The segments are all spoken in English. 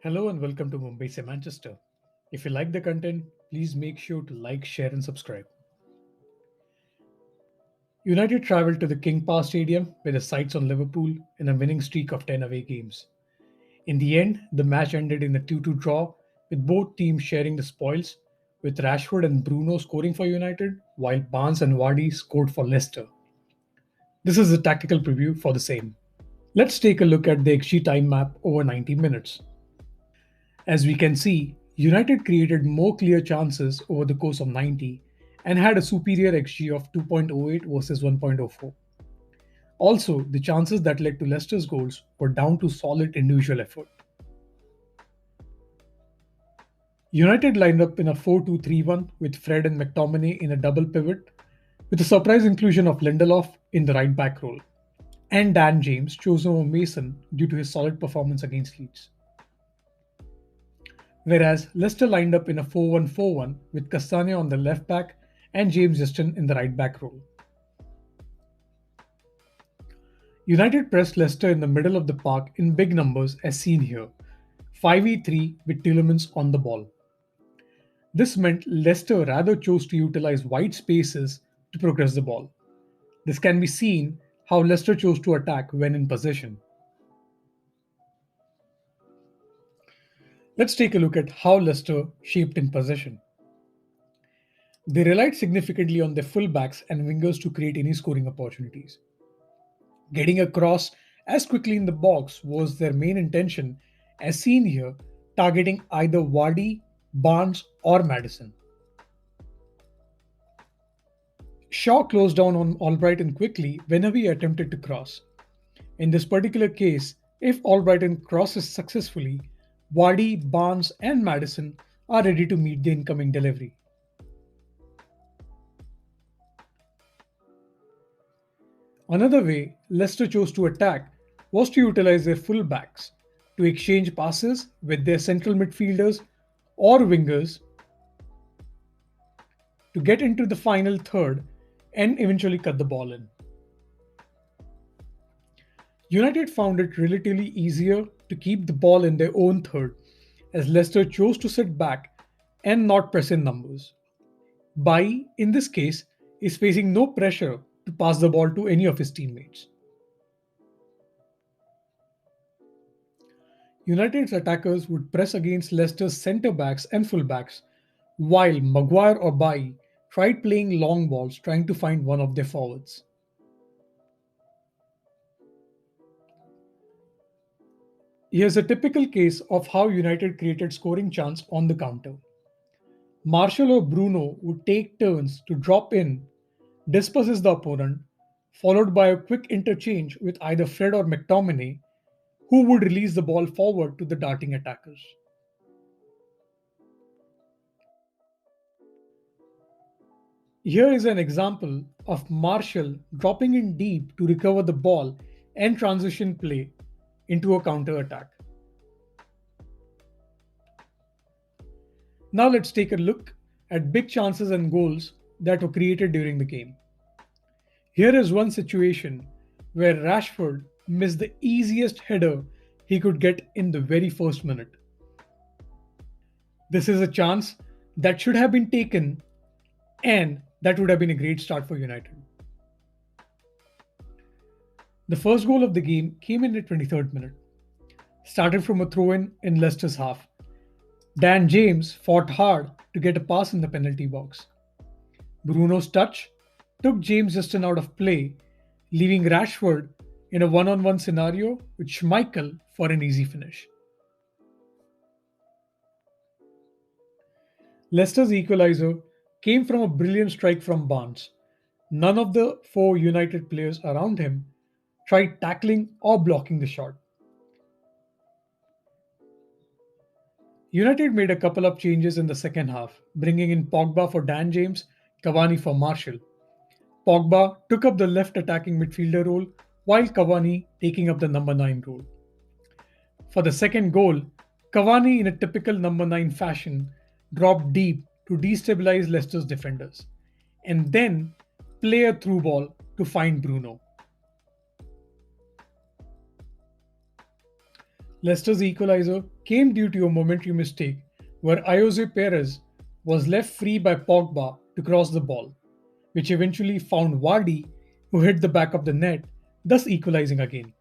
Hello and welcome to Mumbai se Manchester. If you like the content, please make sure to like, share, and subscribe. United travelled to the King Power Stadium with the sights on Liverpool in a winning streak of 10 away games. In the end, the match ended in a 2-2 draw, with both teams sharing the spoils, with Rashford and Bruno scoring for United, while Barnes and Vardy scored for Leicester. This is a tactical preview for the same. Let's take a look at the XG time map over 90 minutes. As we can see, United created more clear chances over the course of 90 and had a superior XG of 2.08 versus 1.04. Also, the chances that led to Leicester's goals were down to solid individual effort. United lined up in a 4-2-3-1 with Fred and McTominay in a double pivot, with a surprise inclusion of Lindelof in the right back role, and Dan James chose over Mason due to his solid performance against Leeds. Whereas Leicester lined up in a 4-1-4-1 with Castagna on the left back and James Justin in the right back role. United pressed Leicester in the middle of the park in big numbers as seen here, 5v3 with Tielemans on the ball. This meant Leicester rather chose to utilize wide spaces to progress the ball. This can be seen how Leicester chose to attack when in possession. Let's take a look at how Leicester shaped in possession. They relied significantly on their fullbacks and wingers to create any scoring opportunities. Getting across as quickly in the box was their main intention, as seen here, targeting either Vardy, Barnes, or Madison. Shaw closed down on Albrighton quickly whenever he attempted to cross. In this particular case, if Albrighton crosses successfully, Vardy, Barnes, and Madison are ready to meet the incoming delivery. Another way Leicester chose to attack was to utilize their fullbacks to exchange passes with their central midfielders or wingers to get into the final third and eventually cut the ball in. United found it relatively easier to keep the ball in their own third as Leicester chose to sit back and not press in numbers. Bai, in this case, is facing no pressure to pass the ball to any of his teammates. United's attackers would press against Leicester's centre backs and fullbacks, while Maguire or Bai tried playing long balls trying to find one of their forwards. Here's a typical case of how United created scoring chance on the counter. Martial or Bruno would take turns to drop in, dispossess the opponent, followed by a quick interchange with either Fred or McTominay, who would release the ball forward to the darting attackers. Here is an example of Martial dropping in deep to recover the ball and transition play into a counter attack. Now let's take a look at big chances and goals that were created during the game. Here is one situation where Rashford missed the easiest header he could get in the very first minute. This is a chance that should have been taken, and that would have been a great start for United. The first goal of the game came in the 23rd minute, started from a throw in Leicester's half. Dan James fought hard to get a pass in the penalty box. Bruno's touch took James Justin out of play, leaving Rashford in a one-on-one scenario with Schmeichel for an easy finish. Leicester's equaliser came from a brilliant strike from Barnes. None of the four United players around him tried tackling or blocking the shot. United made a couple of changes in the second half, bringing in Pogba for Dan James, Cavani for Martial. Pogba took up the left attacking midfielder role, while Cavani taking up the number 9 role. For the second goal, Cavani, in a typical number 9 fashion, dropped deep to destabilize Leicester's defenders, and then play a through ball to find Bruno. Leicester's equaliser came due to a momentary mistake where Jose Perez was left free by Pogba to cross the ball, which eventually found Vardy, who hit the back of the net, thus equalising again.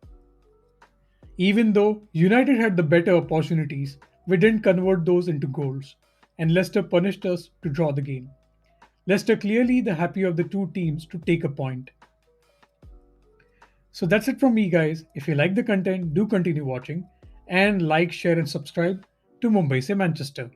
Even though United had the better opportunities, we didn't convert those into goals, and Leicester punished us to draw the game. Leicester clearly the happier of the two teams to take a point. So that's it from me, guys. If you like the content, do continue watching and like, share, and subscribe to Mumbai se Manchester.